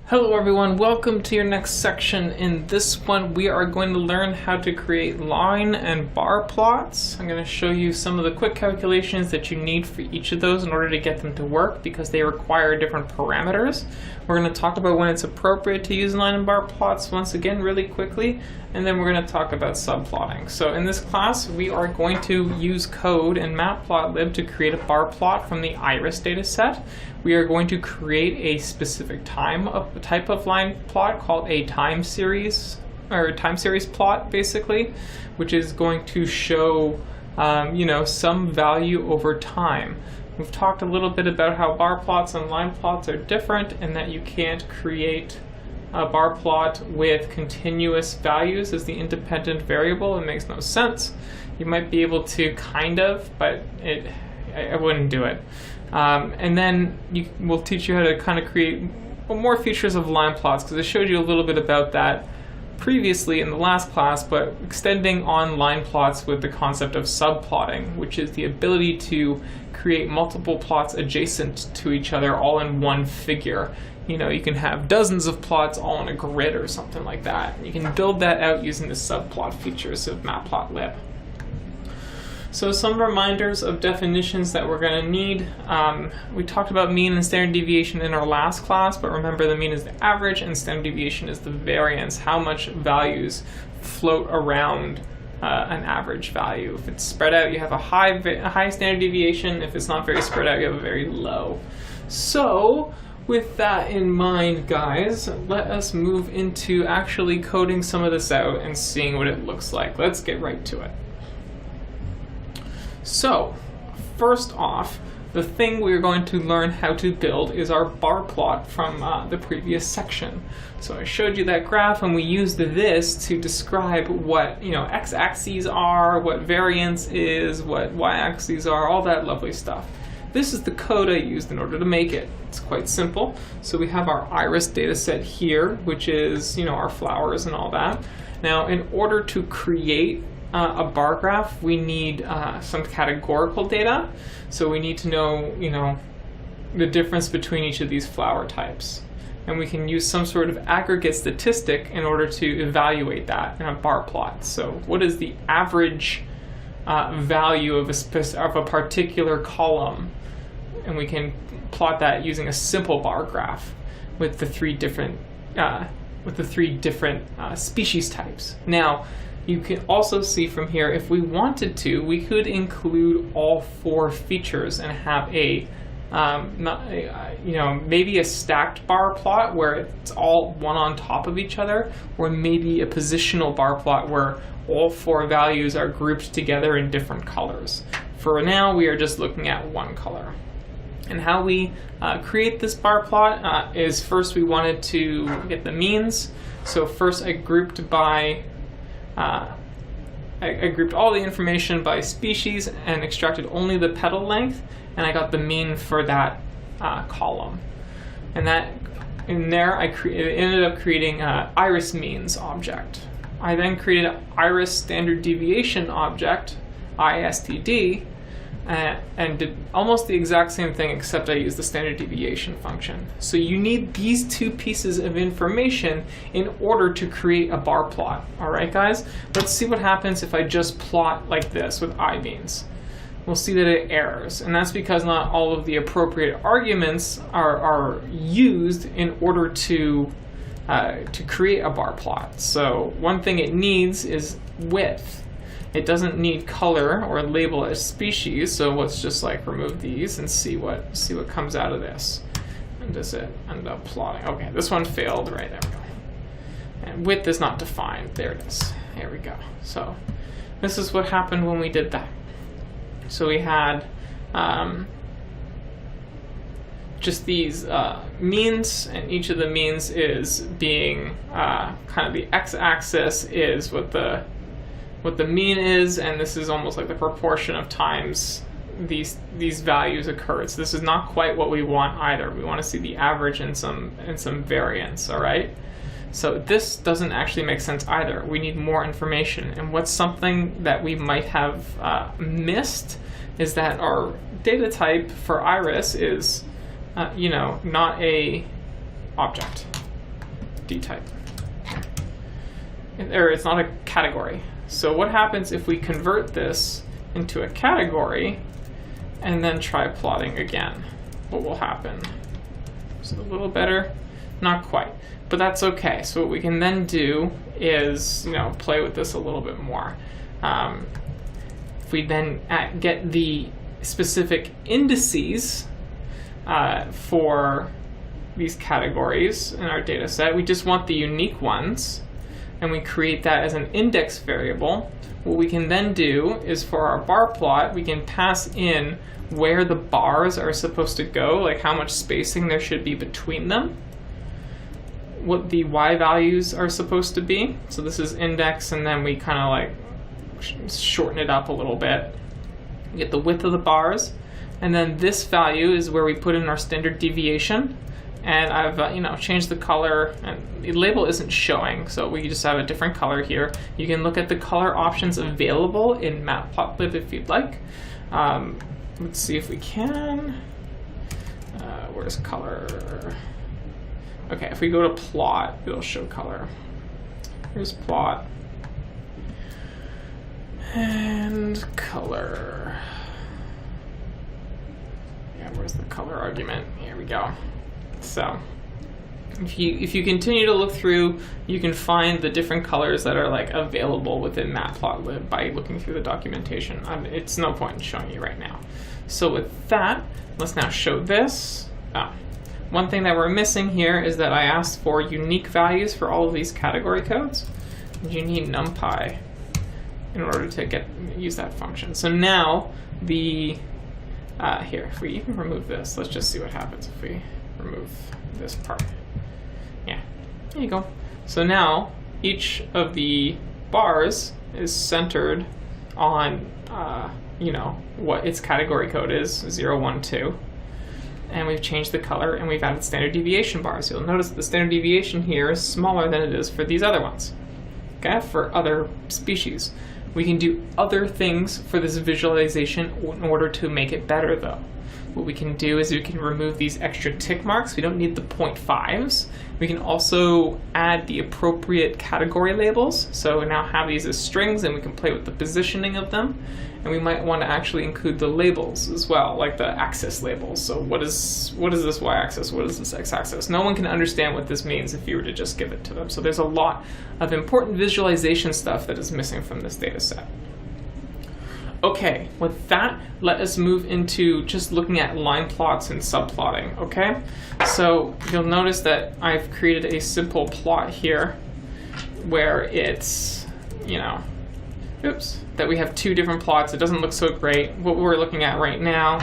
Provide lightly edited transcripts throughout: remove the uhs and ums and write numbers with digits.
Hello everyone, welcome to your next section. In this one we are going to learn how to create line and bar plots. I'm going to show you some of the quick calculations that you need for each of those in order to get them to work because they require different parameters. We're going to talk about when it's appropriate to use line and bar plots once again really quickly, and then we're going to talk about subplotting. So in this class we are going to use code in Matplotlib to create a bar plot from the iris data set. We are going to create a specific type of line plot called a time series plot, basically, which is going to show some value over time. We've talked a little bit about how bar plots and line plots are different and that you can't create a bar plot with continuous values as the independent variable. It makes no sense. You might be able to kind of, but I wouldn't do it. And then we'll teach you how to kind of create more features of line plots, because I showed you a little bit about that previously in the last class, but extending on line plots with the concept of subplotting, which is the ability to create multiple plots adjacent to each other all in one figure. You know, you can have dozens of plots all in a grid or something like that. You can build that out using the subplot features of Matplotlib. So some reminders of definitions that we're going to need. We talked about mean and standard deviation in our last class, but remember the mean is the average and standard deviation is the variance, how much values float around an average value. If it's spread out, you have a high standard deviation. If it's not very spread out, you have a very low. So with that in mind, guys, let us move into actually coding some of this out and seeing what it looks like. Let's get right to it. So, first off, the thing we're going to learn how to build is our bar plot from the previous section. So I showed you that graph, and we used this to describe what x-axes are, what variance is, what y-axes are, all that lovely stuff. This is the code I used in order to make it. It's quite simple. So we have our iris data set here, which is our flowers and all that. Now, in order to create a bar graph, we need some categorical data. So we need to know, the difference between each of these flower types. And we can use some sort of aggregate statistic in order to evaluate that in a bar plot. So what is the average value of a particular column? And we can plot that using a simple bar graph with the three different species types. Now, you can also see from here, if we wanted to, we could include all four features and have maybe a stacked bar plot where it's all one on top of each other, or maybe a positional bar plot where all four values are grouped together in different colors. For now, we are just looking at one color. And how we create this bar plot is first we wanted to get the means. So first I grouped I grouped all the information by species and extracted only the petal length, and I got the mean for that column. And in there I ended up creating an iris means object. I then created an iris standard deviation object, ISTD, and did almost the exact same thing, except I used the standard deviation function. So you need these two pieces of information in order to create a bar plot. All right, guys? Let's see what happens if I just plot like this with I-means. We'll see that it errors, and that's because not all of the appropriate arguments are used in order to create a bar plot. So one thing it needs is width. It doesn't need color or label as species, so let's just remove these and see what comes out of this. And does it end up plotting? Okay, this one failed. Right, there we go. And width is not defined. There it is. There we go. So this is what happened when we did that. So we had just these means, and each of the means is being kind of the x-axis is what the mean is, and this is almost like the proportion of times these values occur. So this is not quite what we want either. We want to see the average and some variance. All right. So this doesn't actually make sense either. We need more information. And what's something that we might have missed is that our data type for iris is, not a object. dtype. Or it's not a category. So what happens if we convert this into a category and then try plotting again? What will happen? Is it a little better? Not quite, but that's okay. So what we can then do is, play with this a little bit more. If we then get the specific indices for these categories in our data set, we just want the unique ones, and we create that as an index variable. What we can then do is for our bar plot, we can pass in where the bars are supposed to go, like how much spacing there should be between them, what the y values are supposed to be. So this is index, and then we kind of like shorten it up a little bit. We get the width of the bars, and then this value is where we put in our standard deviation. And I've changed the color, and the label isn't showing, so we just have a different color here. You can look at the color options available in Matplotlib if you'd like. Let's see if we can. Where's color? Okay, if we go to plot, it'll show color. Here's plot. And color. Yeah, where's the color argument? Here we go. So if you continue to look through, you can find the different colors that are available within Matplotlib by looking through the documentation. It's no point in showing you right now. So with that, let's now show this. One thing that we're missing here is that I asked for unique values for all of these category codes. You need NumPy in order to use that function. So now here, if we even remove this, let's just see what happens if we remove this part. Yeah, there you go. So now each of the bars is centered on what its category code is, 0, 1, 2. And we've changed the color, and we've added standard deviation bars. You'll notice that the standard deviation here is smaller than it is for these other ones. Okay, for other species. We can do other things for this visualization in order to make it better, though. What we can do is we can remove these extra tick marks. We don't need the 0.5s. We can also add the appropriate category labels. So we now have these as strings, and we can play with the positioning of them. And we might want to actually include the labels as well, like the axis labels. So what is this y-axis? What is this x-axis? No one can understand what this means if you were to just give it to them. So there's a lot of important visualization stuff that is missing from this data set. Okay, with that, let us move into just looking at line plots and subplotting, okay? So you'll notice that I've created a simple plot here where it's, that we have two different plots. It doesn't look so great. What we're looking at right now,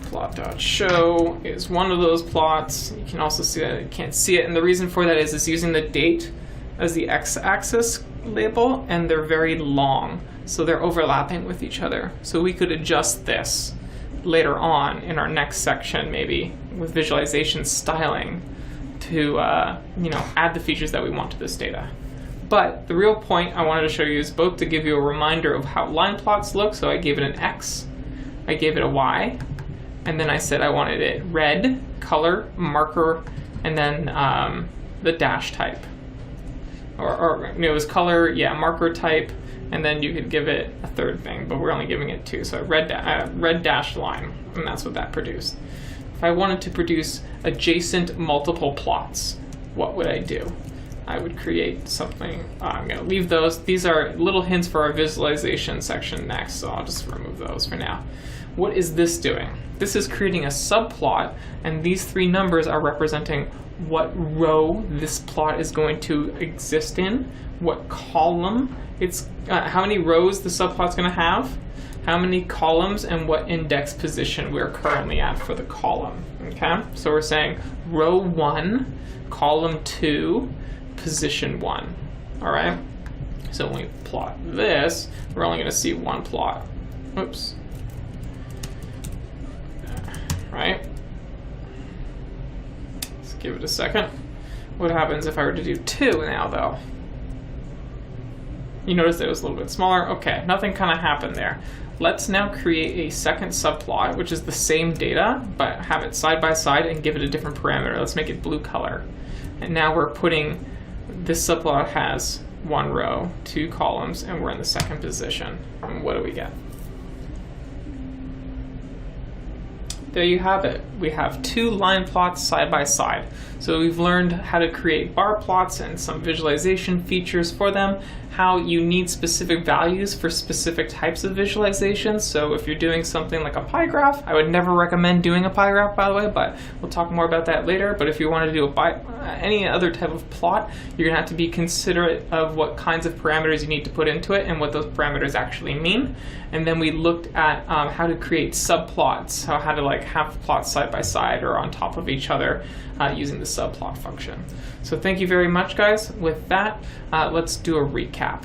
plot.show is one of those plots. You can also see that you can't see it, and the reason for that is it's using the date as the x-axis label, and they're very long. So they're overlapping with each other. So we could adjust this later on in our next section, maybe with visualization styling, to add the features that we want to this data. But the real point I wanted to show you is both to give you a reminder of how line plots look. So I gave it an X, I gave it a Y, and then I said I wanted it red, color, marker, and then the dash type. Or it was color, yeah, marker type, and then you could give it a third thing, but we're only giving it two. So red dashed line, and that's what that produced. If I wanted to produce adjacent multiple plots, what would I do? I would create something. I'm going to leave those. These are little hints for our visualization section next, so I'll just remove those for now. What is this doing? This is creating a subplot, and these three numbers are representing what row this plot is going to exist in, what column it's, how many rows the subplot's going to have, how many columns, and what index position we're currently at for the column. Okay, so we're saying row 1, column 2, position 1. All right. So when we plot this, we're only going to see one plot. Oops. Right. Let's give it a second. What happens if I were to do 2 now, though? You notice that it was a little bit smaller. Okay, nothing kind of happened there. Let's now create a second subplot, which is the same data, but have it side by side and give it a different parameter. Let's make it blue color. And now we're putting this subplot has 1 row, 2 columns, and we're in the second position. And what do we get? There you have it. We have 2 line plots side by side. So we've learned how to create bar plots and some visualization features for them, how you need specific values for specific types of visualizations. So if you're doing something like a pie graph, I would never recommend doing a pie graph, by the way, but we'll talk more about that later. But if you want to do any other type of plot, you're gonna have to be considerate of what kinds of parameters you need to put into it and what those parameters actually mean. And then we looked at how to create subplots, how to like have plots side by side or on top of each other using the subplot function. So thank you very much, guys. With that, let's do a recap.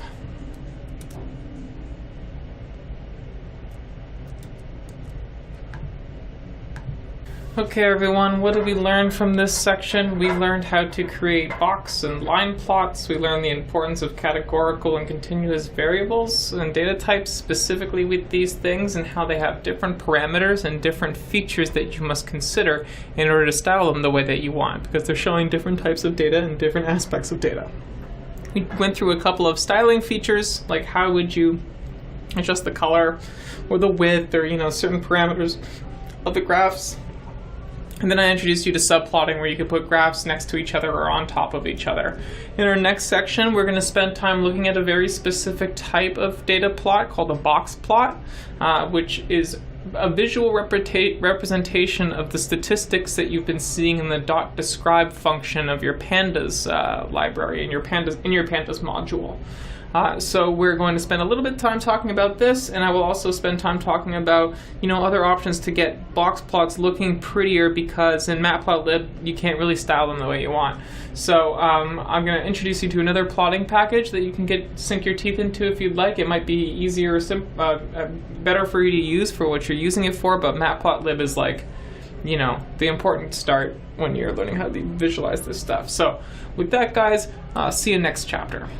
Okay, everyone, what did we learn from this section? We learned how to create box and line plots. We learned the importance of categorical and continuous variables and data types specifically with these things, and how they have different parameters and different features that you must consider in order to style them the way that you want, because they're showing different types of data and different aspects of data. We went through a couple of styling features, like how would you adjust the color or the width or certain parameters of the graphs. And then I introduced you to subplotting, where you could put graphs next to each other or on top of each other. In our next section, we're going to spend time looking at a very specific type of data plot called a box plot, which is a visual representation of the statistics that you've been seeing in the .describe function of your pandas library in your pandas module. So we're going to spend a little bit of time talking about this, and I will also spend time talking about other options to get box plots looking prettier, because in Matplotlib you can't really style them the way you want. So I'm going to introduce you to another plotting package that you can sink your teeth into if you'd like. It might be easier, better for you to use for what you're using it for, but Matplotlib is like the important start when you're learning how to visualize this stuff. So with that, guys, see you next chapter.